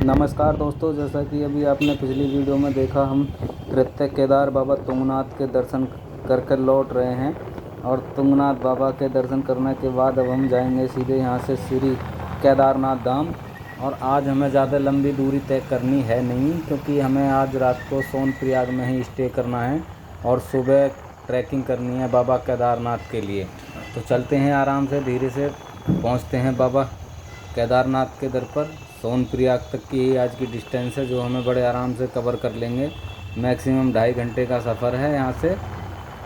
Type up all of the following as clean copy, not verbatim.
नमस्कार दोस्तों, जैसा कि अभी आपने पिछली वीडियो में देखा, हम कृत्य केदार बाबा तुंगनाथ के दर्शन कर कर लौट रहे हैं। और तुंगनाथ बाबा के दर्शन करने के बाद अब हम जाएंगे सीधे यहाँ से श्री केदारनाथ धाम। और आज हमें ज़्यादा लंबी दूरी तय करनी है नहीं, क्योंकि हमें आज रात को सोनप्रयाग में ही स्टे करना है और सुबह ट्रैकिंग करनी है बाबा केदारनाथ के लिए। तो चलते हैं, आराम से धीरे से पहुँचते हैं बाबा केदारनाथ के दर पर। सोनप्रयाग तक की ही आज की डिस्टेंस है, जो हमें बड़े आराम से कवर कर लेंगे। मैक्सिमम 2.5 घंटे का सफ़र है यहाँ से।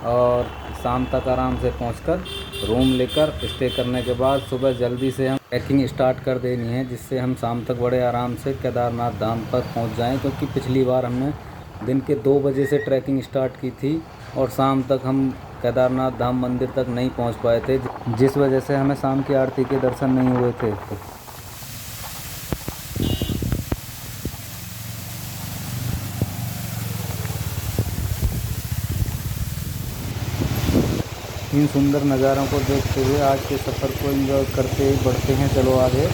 और शाम तक आराम से पहुंचकर रूम लेकर स्टे करने के बाद सुबह जल्दी से हम ट्रैकिंग स्टार्ट कर देनी है, जिससे हम शाम तक बड़े आराम से केदारनाथ धाम पर पहुंच जाएं। क्योंकि पिछली बार हमने दिन के 2 बजे से ट्रैकिंग स्टार्ट की थी और शाम तक हम केदारनाथ धाम मंदिर तक नहीं पहुंच पाए थे, जिस वजह से हमें शाम की आरती के दर्शन नहीं हुए थे। इन सुंदर नज़ारों को देखते हुए आज के सफ़र को एंजॉय करते बढ़ते हैं। चलो आगे।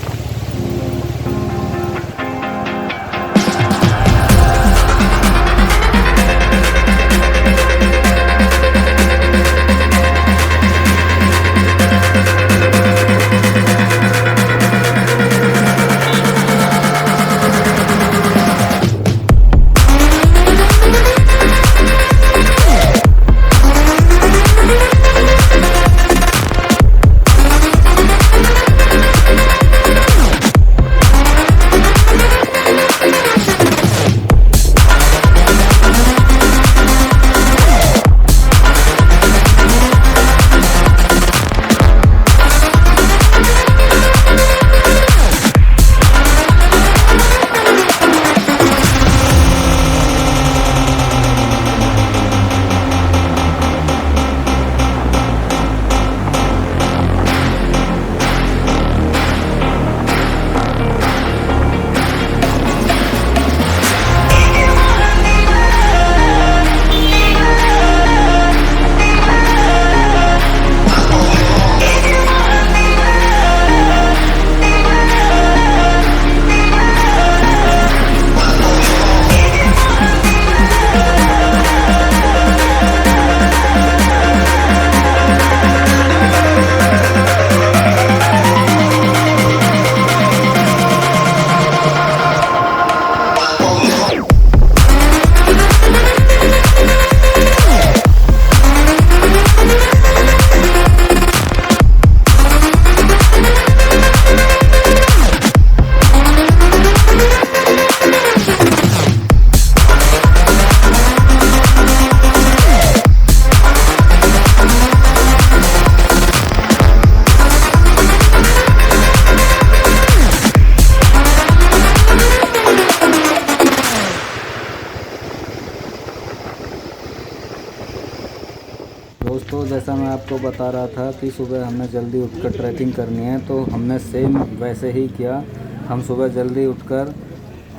दोस्तों, जैसा मैं आपको बता रहा था कि सुबह हमें जल्दी उठकर ट्रैकिंग करनी है, तो हमने सेम वैसे ही किया। हम सुबह जल्दी उठकर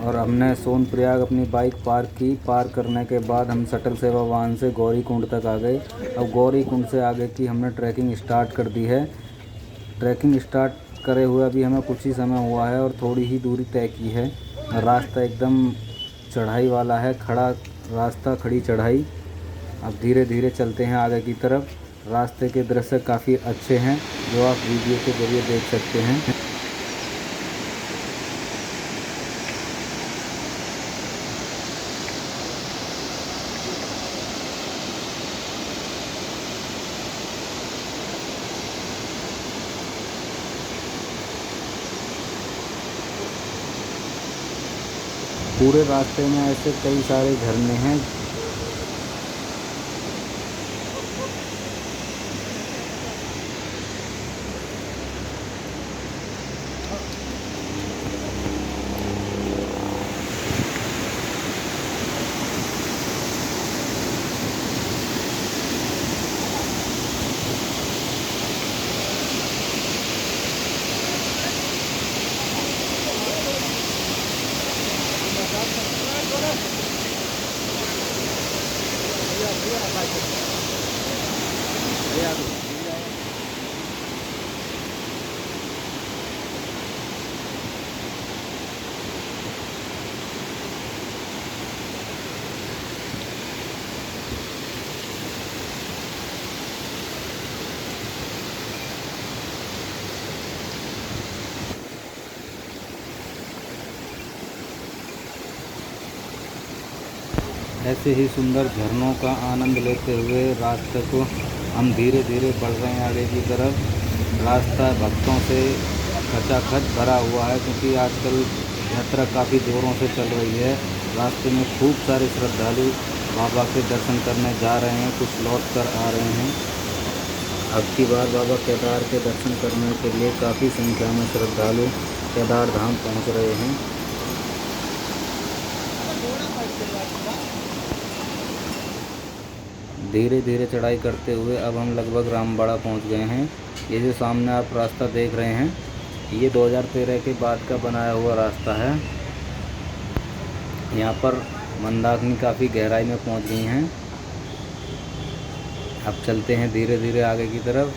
और हमने सोनप्रयाग अपनी बाइक पार्क की। पार्क करने के बाद हम शटल सेवा वाहन से गौरीकुंड तक आ गए। अब गौरीकुंड से आगे की हमने ट्रैकिंग स्टार्ट कर दी है। ट्रैकिंग स्टार्ट करे हुए अभी हमें कुछ ही समय हुआ है और थोड़ी ही दूरी तय की है। रास्ता एकदम चढ़ाई वाला है, खड़ा रास्ता, खड़ी चढ़ाई। अब धीरे धीरे चलते हैं आगे की तरफ। रास्ते के दृश्य काफ़ी अच्छे हैं, जो आप वीडियो के जरिए देख सकते हैं। पूरे रास्ते में ऐसे कई सारे झरने हैं। ऐसे ही सुंदर झरनों का आनंद लेते हुए रास्ते को हम धीरे धीरे बढ़ रहे हैं आगे की तरफ। रास्ता भक्तों से खचाखच भरा हुआ है क्योंकि आजकल यात्रा काफ़ी जोरों से चल रही है। रास्ते में खूब सारे श्रद्धालु बाबा के दर्शन करने जा रहे हैं, कुछ लौट कर आ रहे हैं। अब की बार बाबा केदार के दर्शन करने के लिए काफ़ी संख्या में श्रद्धालु केदार धाम पहुँच रहे हैं। धीरे धीरे चढ़ाई करते हुए अब हम लगभग रामबाड़ा पहुंच गए हैं। ये जो सामने आप रास्ता देख रहे हैं, ये 2013 के बाद का बनाया हुआ रास्ता है। यहाँ पर मंदाकिनी काफ़ी गहराई में पहुंच गई हैं। अब चलते हैं धीरे धीरे आगे की तरफ,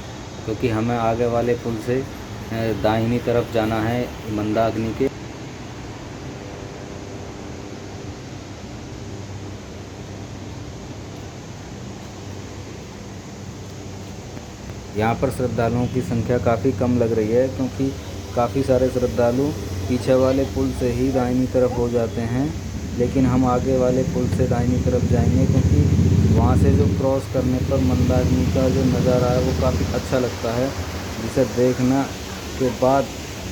क्योंकि हमें आगे वाले पुल से दाहिनी तरफ जाना है मंदाकिनी के। यहाँ पर श्रद्धालुओं की संख्या काफ़ी कम लग रही है, क्योंकि काफ़ी सारे श्रद्धालु पीछे वाले पुल से ही दाहिनी तरफ हो जाते हैं। लेकिन हम आगे वाले पुल से दाहिनी तरफ जाएंगे, क्योंकि वहाँ से जो क्रॉस करने पर मंदाकिनी का जो नज़ारा है वो काफ़ी अच्छा लगता है, जिसे देखने के बाद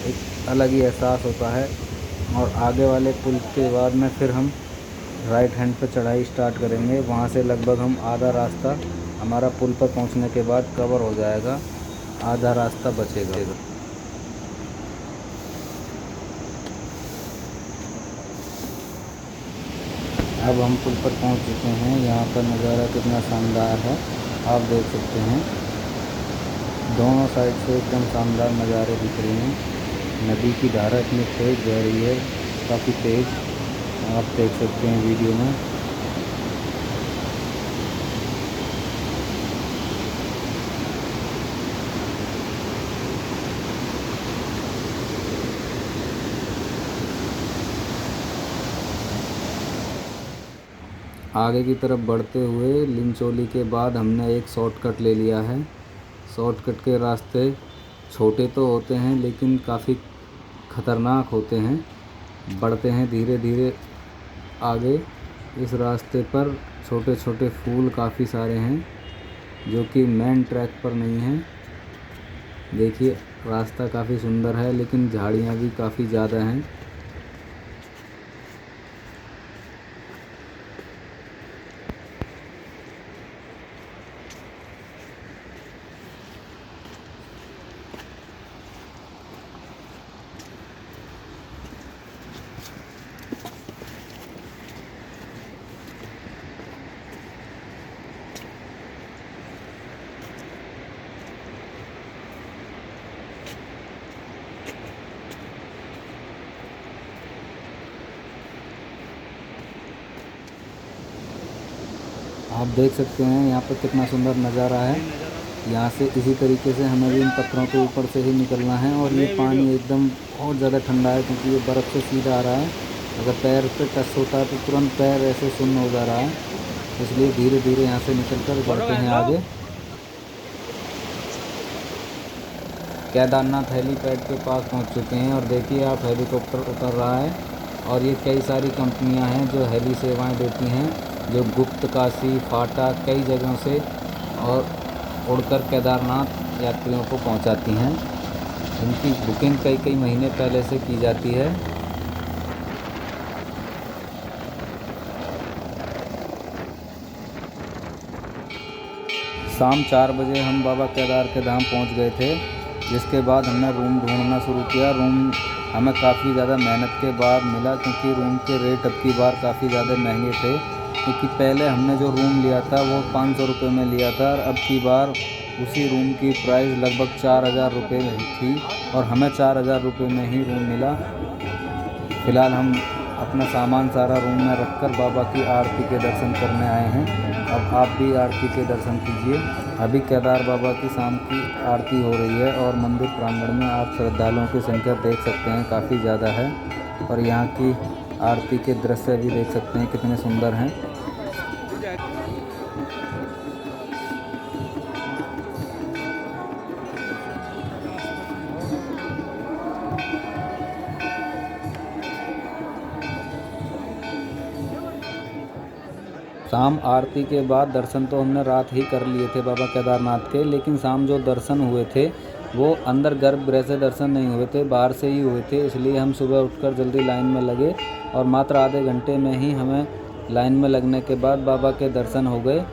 एक अलग ही एहसास होता है। और आगे वाले पुल के बाद में फिर हम राइट हैंड पर चढ़ाई स्टार्ट करेंगे। वहाँ से लगभग हम आधा रास्ता हमारा पुल पर पहुंचने के बाद कवर हो जाएगा, आधा रास्ता बचेगा। अब हम पुल पर पहुंच चुके हैं। यहाँ का नज़ारा कितना शानदार है, आप देख सकते हैं। दोनों साइड से एकदम शानदार नज़ारे दिख रहे हैं। नदी की धारा इतनी तेज़ बह रही है, काफ़ी तेज़, आप देख सकते हैं वीडियो में। आगे की तरफ बढ़ते हुए लिंचोली के बाद हमने एक शॉर्टकट ले लिया है। शॉर्टकट के रास्ते छोटे तो होते हैं लेकिन काफ़ी ख़तरनाक होते हैं। बढ़ते हैं धीरे धीरे आगे। इस रास्ते पर छोटे छोटे फूल काफ़ी सारे हैं, जो कि मेन ट्रैक पर नहीं हैं। देखिए रास्ता काफ़ी सुंदर है, लेकिन झाड़ियाँ भी काफ़ी ज़्यादा हैं। आप देख सकते हैं यहाँ पर कितना सुंदर नज़ारा है। यहाँ से इसी तरीके से हमें भी इन पत्थरों के ऊपर से ही निकलना है। और ये पानी एकदम बहुत ज़्यादा ठंडा है, क्योंकि ये बर्फ़ से सीधा आ रहा है। अगर पैर पे टच होता है तो तुरंत पैर ऐसे सुन्न हो जा रहा है। इसलिए धीरे धीरे यहाँ से निकल कर बढ़ते हैं आगे। केदारनाथ हेलीपैड के पास पहुँच चुके हैं और देखिए आप हेलीकॉप्टर उतर रहा है। और ये कई सारी कंपनियाँ हैं जो हेली सेवाएँ देती हैं, जो गुप्त काशी, फाटा कई जगहों से और उड़कर केदारनाथ यात्रियों को पहुंचाती हैं। इनकी बुकिंग कई कई महीने पहले से की जाती है। शाम 4 बजे हम बाबा केदार के धाम पहुंच गए थे, जिसके बाद हमने रूम ढूंढना शुरू किया। रूम हमें काफ़ी ज़्यादा मेहनत के बाद मिला, क्योंकि रूम के रेट अब की बार काफ़ी ज़्यादा महंगे थे। क्योंकि पहले हमने जो रूम लिया था वो 500 रुपये में लिया था, और अब की बार उसी रूम की प्राइस लगभग 4000 रुपये थी, और हमें 4000 रुपये में ही रूम मिला। फ़िलहाल हम अपना सामान सारा रूम में रखकर बाबा की आरती के दर्शन करने आए हैं। अब आप भी आरती के दर्शन कीजिए। अभी केदार बाबा की शाम की आरती हो रही है, और मंदिर प्रांगण में आप श्रद्धालुओं की संख्या देख सकते हैं, काफ़ी ज़्यादा है। और यहाँ की आरती के दृश्य भी देख सकते हैं कितने सुंदर हैं। शाम आरती के बाद दर्शन तो हमने रात ही कर लिए थे बाबा केदारनाथ के, लेकिन शाम जो दर्शन हुए थे वो अंदर गर्भगृह से दर्शन नहीं हुए थे, बाहर से ही हुए थे। इसलिए हम सुबह उठकर जल्दी लाइन में लगे और मात्र आधे घंटे में ही हमें लाइन में लगने के बाद बाबा के दर्शन हो गए।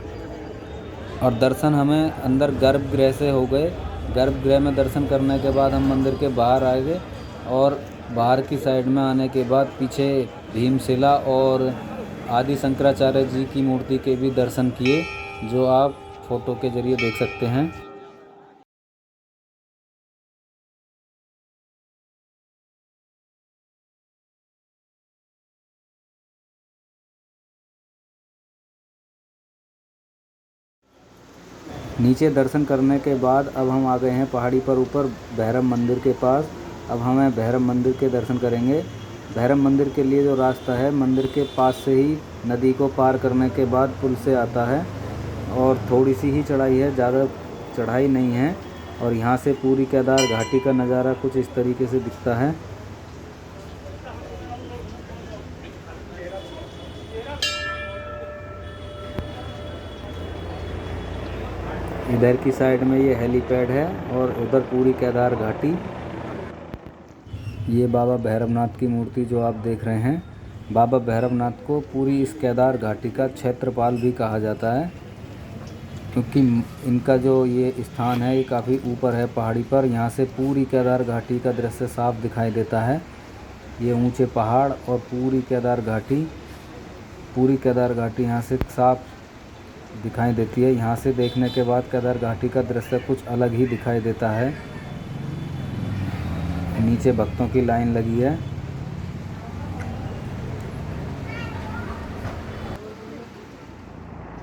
और दर्शन हमें अंदर गर्भगृह से हो गए। गर्भगृह में दर्शन करने के बाद हम मंदिर के बाहर आ गए और बाहर की साइड में आने के बाद पीछे भीमशिला और आदि शंकराचार्य जी की मूर्ति के भी दर्शन किए, जो आप फोटो के जरिए देख सकते हैं। नीचे दर्शन करने के बाद अब हम आ गए हैं पहाड़ी पर ऊपर भैरव मंदिर के पास। अब हमें भैरव मंदिर के दर्शन करेंगे। भैरव मंदिर के लिए जो रास्ता है मंदिर के पास से ही नदी को पार करने के बाद पुल से आता है और थोड़ी सी ही चढ़ाई है, ज़्यादा चढ़ाई नहीं है। और यहाँ से पूरी केदार घाटी का नज़ारा कुछ इस तरीके से दिखता है। इधर की साइड में ये हेलीपैड है और उधर पूरी केदार घाटी। ये बाबा भैरवनाथ की मूर्ति जो आप देख रहे हैं, बाबा भैरवनाथ को पूरी इस केदार घाटी का क्षेत्रपाल भी कहा जाता है, क्योंकि इनका जो ये स्थान है ये काफ़ी ऊपर है पहाड़ी पर। यहाँ से पूरी केदार घाटी का दृश्य साफ दिखाई देता है। ये ऊंचे पहाड़ और पूरी केदार घाटी यहाँ से साफ दिखाई देती है। यहाँ से देखने के बाद केदार घाटी का दृश्य कुछ अलग ही दिखाई देता है। नीचे भक्तों की लाइन लगी है।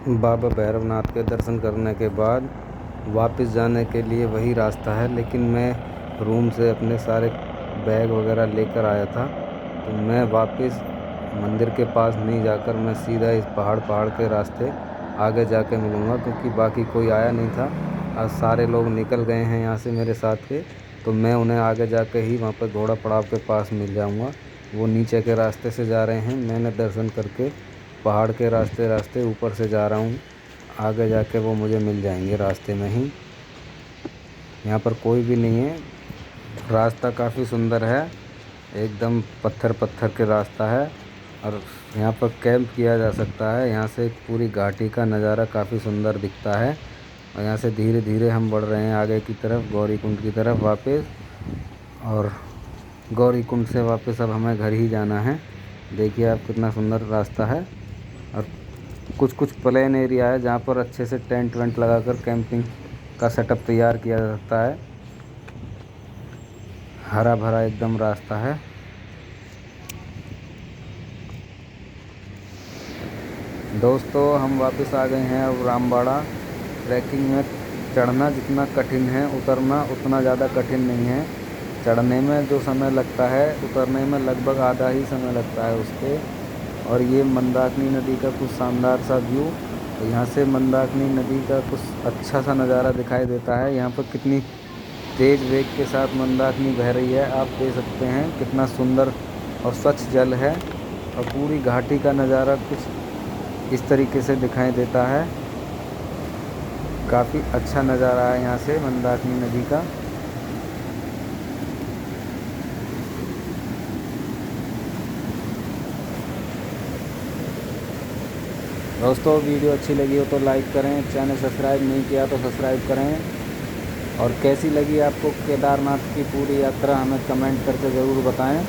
बाबा भैरवनाथ के दर्शन करने के बाद वापस जाने के लिए वही रास्ता है, लेकिन मैं रूम से अपने सारे बैग वगैरह लेकर आया था, तो मैं वापस मंदिर के पास नहीं जाकर मैं सीधा इस पहाड़ के रास्ते आगे जाके मिलूँगा, क्योंकि बाकी कोई आया नहीं था। आज सारे लोग निकल गए हैं यहाँ से मेरे साथ के, तो मैं उन्हें आगे जाके ही वहाँ पर घोड़ा पड़ाव के पास मिल जाऊँगा। वो नीचे के रास्ते से जा रहे हैं, मैंने दर्शन करके पहाड़ के रास्ते ऊपर से जा रहा हूँ। आगे जाके वो मुझे मिल जाएंगे रास्ते में ही। यहाँ पर कोई भी नहीं है। रास्ता काफ़ी सुंदर है, एकदम पत्थर के रास्ता है और यहाँ पर कैंप किया जा सकता है। यहाँ से पूरी घाटी का नज़ारा काफ़ी सुंदर दिखता है। और यहाँ से धीरे धीरे हम बढ़ रहे हैं आगे की तरफ, गौरीकुंड की तरफ वापस। और गौरीकुंड से वापस अब हमें घर ही जाना है। देखिए आप कितना सुंदर रास्ता है। और कुछ प्लेन एरिया है जहाँ पर अच्छे से टेंट वेंट लगाकर कैंपिंग का सेटअप तैयार किया जा सकता है। हरा भरा एकदम रास्ता है। दोस्तों हम वापस आ गए हैं अब रामबाड़ा। ट्रैकिंग में चढ़ना जितना कठिन है, उतरना उतना ज़्यादा कठिन नहीं है। चढ़ने में जो समय लगता है, उतरने में लगभग आधा ही समय लगता है उसके। और ये मंदाकिनी नदी का कुछ शानदार सा व्यू। तो यहाँ से मंदाकिनी नदी का कुछ अच्छा सा नज़ारा दिखाई देता है। यहाँ पर कितनी तेज़ वेग के साथ मंदाकिनी बह रही है, आप देख सकते हैं कितना सुंदर और स्वच्छ जल है। और पूरी घाटी का नज़ारा कुछ इस तरीके से दिखाई देता है। काफ़ी अच्छा नज़ारा है यहाँ से मंदाकिनी नदी का। दोस्तों वीडियो अच्छी लगी हो तो लाइक करें, चैनल सब्सक्राइब नहीं किया तो सब्सक्राइब करें। और कैसी लगी आपको केदारनाथ की पूरी यात्रा हमें कमेंट करके ज़रूर बताएं।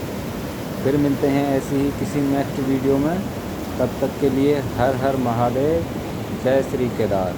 फिर मिलते हैं ऐसी ही किसी नेक्स्ट वीडियो में। तब तक के लिए हर हर महादेव, जय श्री केदार।